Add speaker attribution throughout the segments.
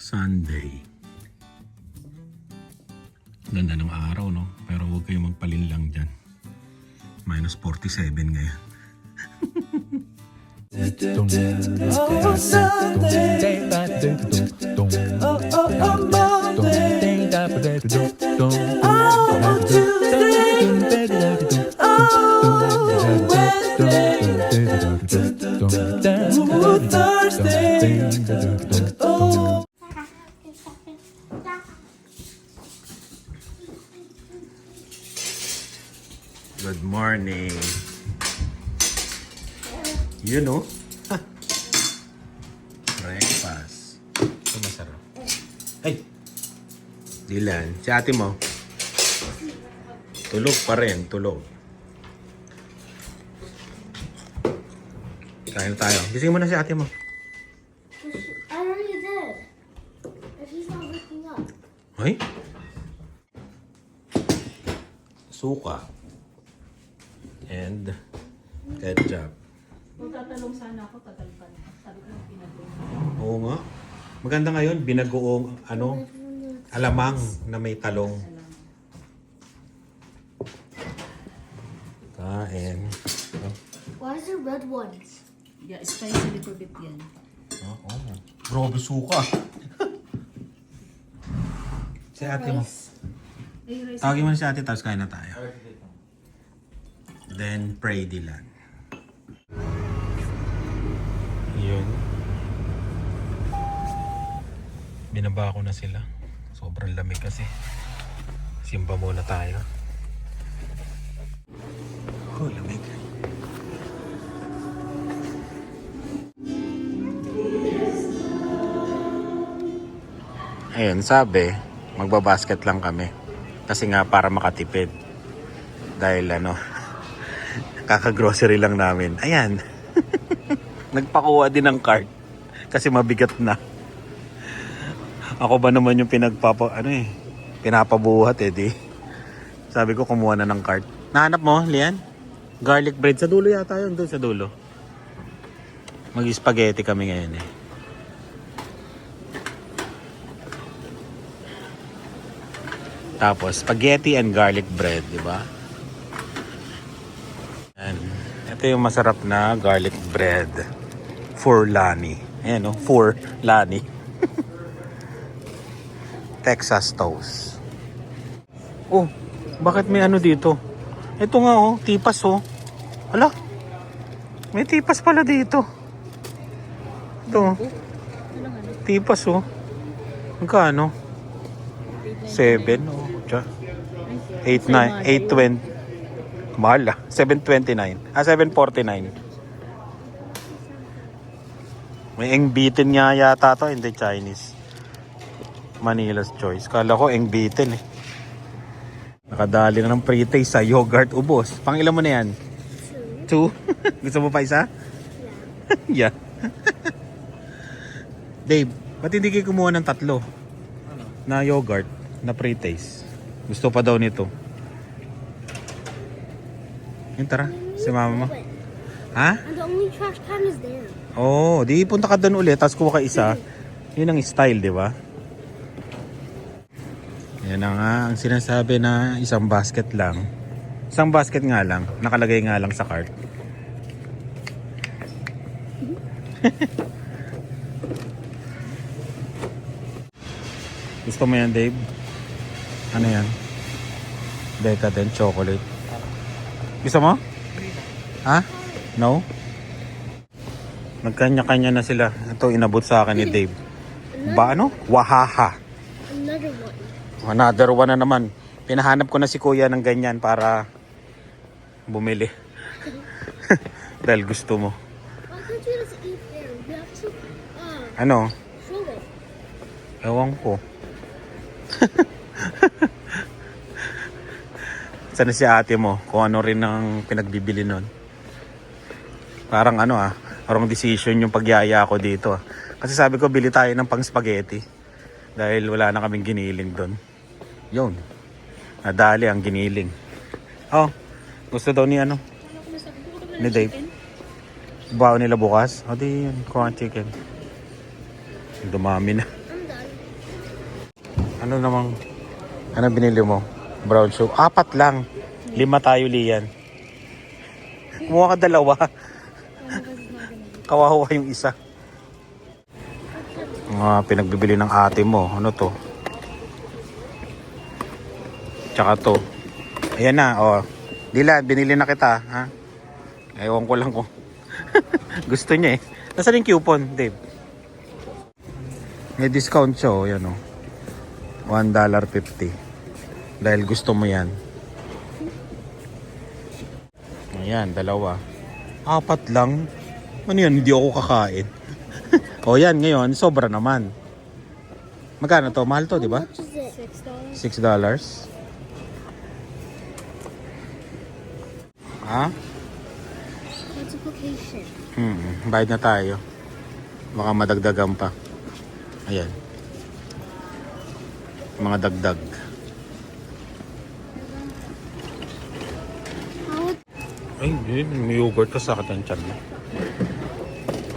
Speaker 1: Sunday. Ganda ng araw, no? Pero huwag kayong magpalinlang dyan. Minus 47 ngayon.
Speaker 2: Oh, Sunday. Oh, Monday. Oh, Tuesday. Oh, Wednesday. Oh, Thursday. Oh.
Speaker 1: Good morning. You know? Breakfast. Ito masarap. Ay! Dilan, si ate mo. Tulog pa rin, tulog. Kain tayo. Gising mo na si ate mo.
Speaker 3: I already did. If he's not waking up.
Speaker 1: Ay? Suka. And ketchup.
Speaker 4: Kung tatalong sana ako, tagal pa na. Sabi ko yung pinatulong.
Speaker 1: Oo nga. Maganda ngayon, binagoong alamang na may talong. Kain. Oh.
Speaker 3: Why is there red ones?
Speaker 4: Yeah, spicy little bit yan.
Speaker 1: Oo. Grabe suka. Si ate mo.
Speaker 4: Ay, rice.
Speaker 1: Tawagin mo na si ate, tapos kain na tayo. Then pray Dilan. Yun. Binaba ko na sila. Sobrang lamig kasi. Simba muna tayo. Oh, lamig. Ayun, sabi, magbabasket lang kami. Kasi nga para makatipid. Dahil kaka-grocery lang namin. Ayan. Nagpakuha din ng cart. Kasi mabigat na. Ako ba naman yung pinapabuhat di. Sabi ko kumuha na ng cart. Nahanap mo, Lian? Garlic bread. Sa dulo yata yun. Doon sa dulo. Mag-spaghetti kami ngayon Tapos, spaghetti and garlic bread, di ba? Yan. Ito yung masarap na garlic bread. For Lani. Ayan for Lani. Texas toast. Oh, bakit may dito? Ito nga tipas Hala. May tipas pala dito. Ito. Tipas Magkano? 7 8, 9, 820. Mahal 729. 749. May engbitin nga yata to, hindi Chinese. Manila's Choice. Kala ko engbitin Nakadali na ng pre-taste sa yogurt ubos. Pang ilan mo na yan? 2. Gusto mo pa isa? Yeah. Dave, ba't hindi kayo kumuha ng 3? Na yogurt, na pre-taste. Gusto pa daw nito. Yun, tara. Si mama mo. Ha?
Speaker 3: And the only trash can is there.
Speaker 1: Oo, di punta ka doon ulit, tapos kuha ka isa. Yun ang style, di ba? Yan na nga, ang sinasabi na isang basket lang. Isang basket nga lang, nakalagay nga lang sa cart. Gusto mo yan, Dave? Ano yan? Decadent chocolate. Gusto mo? Ha? No? Nagkanya-kanya na sila. Ito inabot sa akin ni Dave. Wahaha.
Speaker 3: Another one.
Speaker 1: Another one na naman. Pinahanap ko na si kuya ng ganyan para bumili. Dahil gusto mo.
Speaker 3: Why can't you just eat there? We have to
Speaker 1: Ano?
Speaker 3: throw it.
Speaker 1: Ewan ko. Sana si ate mo kung ano rin ang pinagbibili nun. Parang parang decision yung pagyaya ko dito. Kasi sabi ko bili tayo ng pang spaghetti. Dahil wala na kaming giniling doon. Yun. Nadali ang giniling. Oh, gusto daw ni ni Dave. Baon nila bukas. O di yun, kuha chicken. Dumami na.
Speaker 3: I'm done.
Speaker 1: Ano namang, ano binili mo? Brown sugar. 4 lang. 5 tayo, Lian. Kumuha ka 2. Kawawa yung isa. Mga pinagbibili ng ate mo. Ano to? Tsaka to. Ayan na, oh. Dilan, binili na kita, ha? Ewan ko lang kung gusto niya eh. Nasaan yung coupon, Dave? May discount siya, oh. Yan, oh. $1.50. Dahil gusto mo yan. Ayan, 2. 4 lang. Ano yan? Hindi ako kakain. O yan, ngayon, sobra naman. Magkano to? Mahal to, di ba?
Speaker 3: How much is it?
Speaker 1: $6. Ha?
Speaker 3: Multiplication.
Speaker 1: Bayad na tayo. Baka madagdagan pa. Ayan. Mga dagdag. Ay, hindi. May yogurt ka sa akin ang tiyan mo.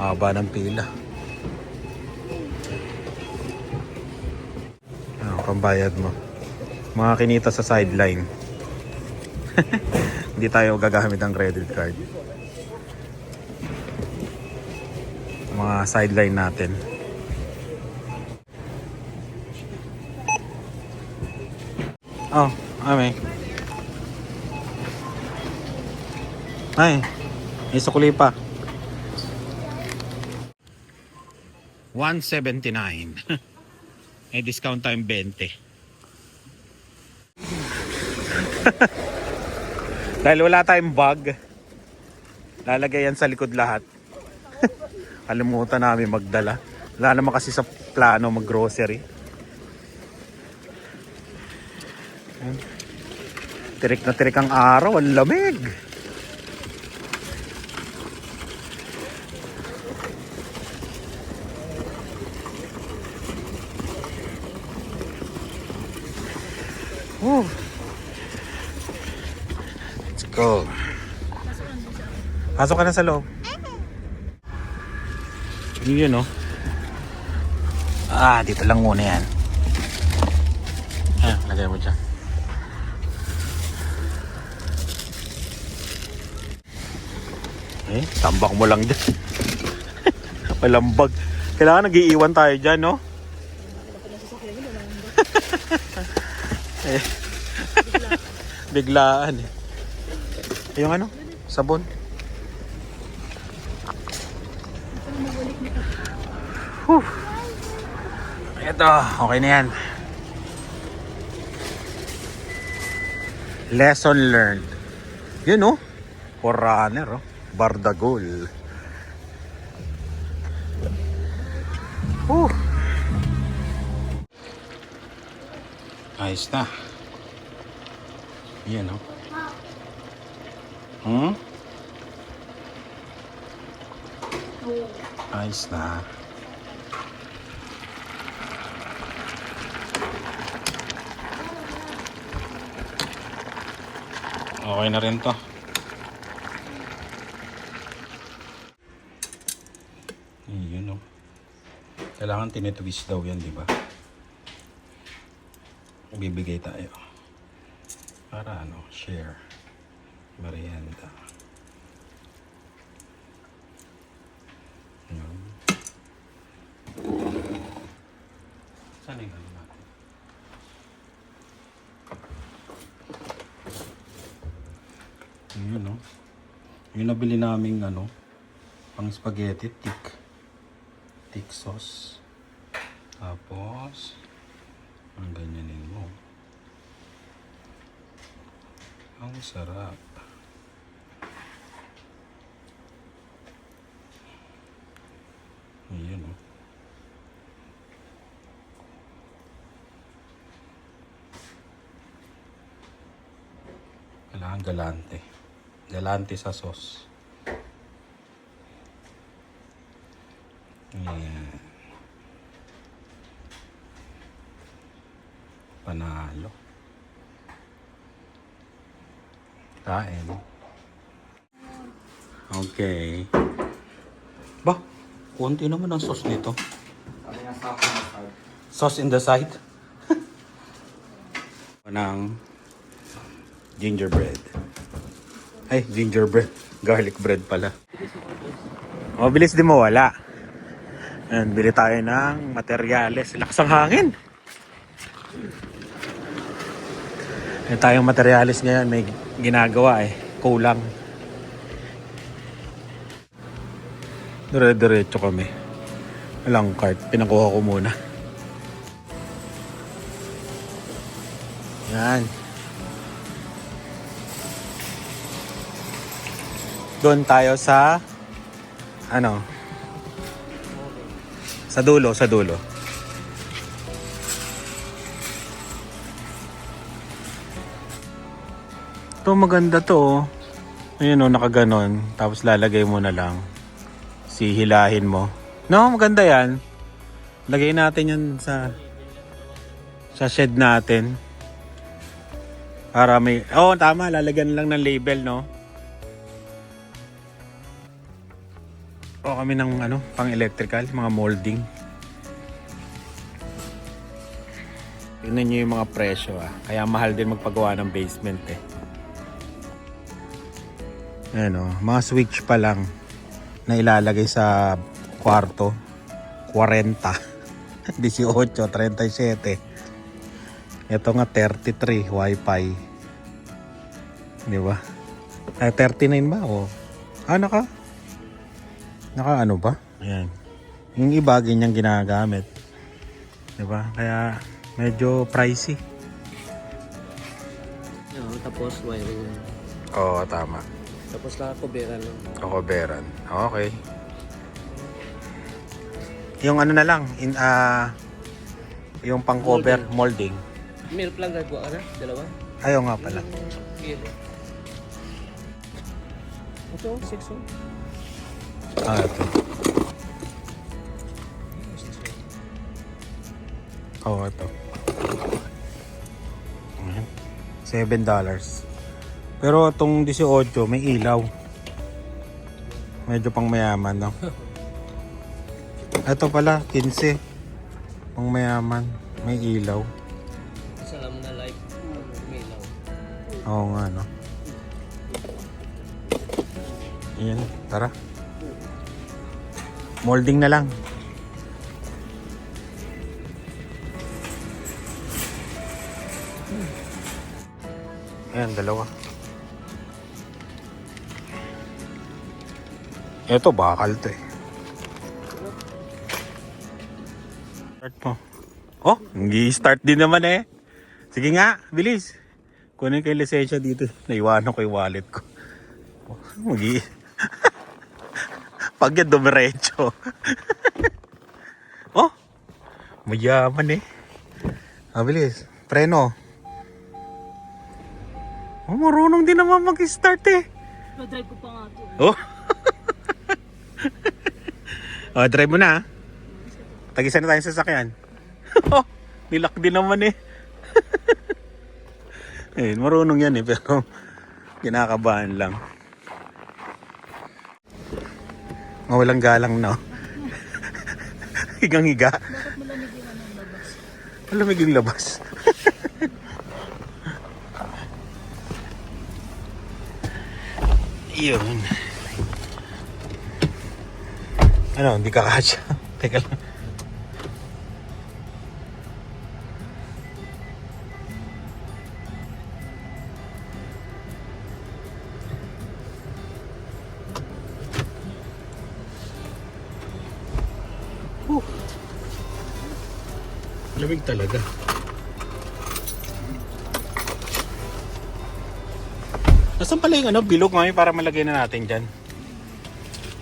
Speaker 1: Haba ng pila. Ano, pambayad mo. Mga kinita sa sideline. Hindi tayo gagamit ng credit card. Mga sideline natin. Oh, ame. Ay, may sukuli pa. 179. May discount time 20. Dahil wala tayong bag, lalagay yan sa likod lahat. Kalimutan namin magdala. Wala naman kasi sa plano mag-grocery. Tirik na tirik ang araw, ang lamig. Woo. Let's go. Pasok ka na sa loob. Yun, oh. Ah, dito lang muna yan. Ah, lagay mo dyan. Eh, tambak mo lang dyan. Walang bag. Kailangan nag-iiwan tayo dyan, no? Eh, biglaan eh. Yung ano? Sabon. Whew. Ito, okay na yan. Lesson learned. Yun, oh. Forerunner, oh. Bardagol. Whew. Ayos na. Yan, oh. Ayos na. Okay na rin to. Yun, oh. Kailangan tinitwist daw yan, di ba? Bibigay tayo para ano, share merienda. Yun. Saan yung ano natin? Yun, no? Yung nabili naming ano, pang spaghetti, thick sauce. Tapos ang ganyanin mo. Ang sarap. Ayan, oh. Kailangan galante. Galante sa sauce. Ayan. Panalo. Kain. Okay. Ba, konti naman ang sauce nito. Sauce in the side. ng gingerbread. Ay, gingerbread. Garlic bread pala. O, bilis din mawala. Ayan, bili tayo ng materyales. Lakas ang hangin. Ayan tayong materyales ngayon. May ginagawa kulang. Dire-diretso kami. Walang cart. Pinakuha ko muna. Yan. Doon tayo sa sa dulo. Ito maganda to. Ayun nakaganon. Tapos lalagay mo na lang. Sihilahin mo. No, maganda yan. Lagay natin yan sa shed natin. Para may... tama. Lalagyan lang ng label, no? Kami ng pang electrical, mga molding. Tingnan nyo yung mga presyo Kaya mahal din magpagawa ng basement Ayan mga switch pa lang na ilalagay sa kwarto. 40. 18, 37. Ito nga 33 wifi. Di ba? 39 ba? Naka ba? Ayan. Yung iba, ganyang ginagamit. Diba? Kaya, medyo pricey.
Speaker 5: Tapos wiring.
Speaker 1: Oo, tama.
Speaker 5: Tapos nakakoberan lang.
Speaker 1: Kakoberan. Okay. Yung na lang, yung pang-cover, molding.
Speaker 5: Meron lang gagawa ka na? Dalawa?
Speaker 1: Ayaw nga pala.
Speaker 5: Kilo. Ito, 6
Speaker 1: Ito. Ito. $7. Pero itong 18 may ilaw. Medyo pang mayaman, no? Ito pala, 15. Pang mayaman. May ilaw.
Speaker 5: Isa lang na light. Umilaw.
Speaker 1: Oo nga, no? Ayan, tara. Molding na lang. Ayan, dalawa. Ito, bakal to Start mo. Nag-i-start din naman Sige nga, bilis. Kunin ko yung lisensya dito. Naiwanan ko yung wallet ko. Pag yan dumiretso. Mayaman bilis. Preno. Marunong din naman mag-start
Speaker 4: Na-drive ko pa nga ito.
Speaker 1: Drive mo na Tag-isa na tayong sasakyan. Nilak din naman marunong yan pero kinakabahan lang. Walang galang na. Higang-higa.
Speaker 4: Bakit malamig yung labas?
Speaker 1: Malamig yung labas. Yun. Hindi ka kasya. Teka lang. Lamig talaga. Nasaan pala yung bilog mami para malagay na natin dyan?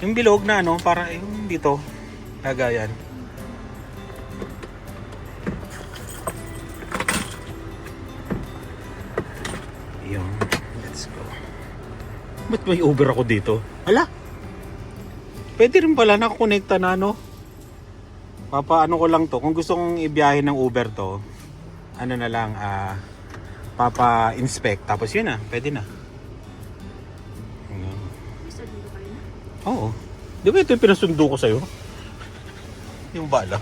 Speaker 1: Yung bilog na para yung dito. Lagayan. Yun. Let's go. Ba't may Uber ako dito? Hala? Pwede rin pala nakakonekta na Papaano ko lang to. Kung gusto kong ibiyahin ng Uber to, na lang, papa-inspect. Tapos yun pwede na. Oo. Di ba ito yung pinasundo ko sa'yo? Yung bala.